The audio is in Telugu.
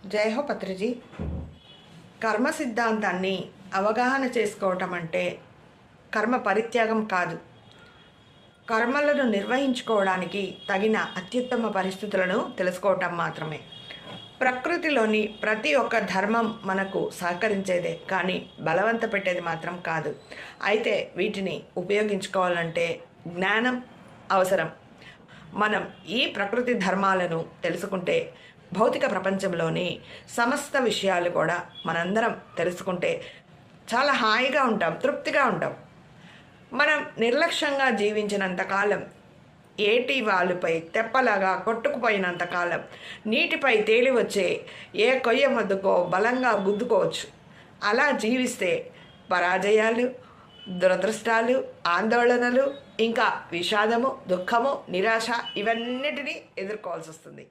జై హో పత్రిజీ. కర్మ సిద్ధాంతాన్ని అవగాహన చేసుకోవటం అంటే కర్మ పరిత్యాగం కాదు, కర్మలను నిర్వహించుకోవడానికి తగిన అత్యుత్తమ పరిస్థితులను తెలుసుకోవటం మాత్రమే. ప్రకృతిలోని ప్రతి ఒక్క ధర్మం మనకు సహకరించేదే, కానీ బలవంత పెట్టేది మాత్రం కాదు. అయితే వీటిని ఉపయోగించుకోవాలంటే జ్ఞానం అవసరం. మనం ఈ ప్రకృతి ధర్మాలను తెలుసుకుంటే భౌతిక ప్రపంచంలోని సమస్త విషయాలు కూడా మనందరం తెలుసుకుంటే చాలా హాయిగా ఉంటాం, తృప్తిగా ఉంటాం. మనం నిర్లక్ష్యంగా జీవించినంతకాలం, ఏటి వాలుపై తెప్పలాగా కొట్టుకుపోయినంతకాలం, నీటిపై తేలి వచ్చే ఏ కొయ్య మద్దుకో బలంగా గుద్దుకోవచ్చు. అలా జీవిస్తే పరాజయాలు, దురదృష్టాలు, ఆందోళనలు, ఇంకా విషాదము, దుఃఖము, నిరాశ ఇవన్నిటినీ ఎదుర్కోవాల్సి వస్తుంది.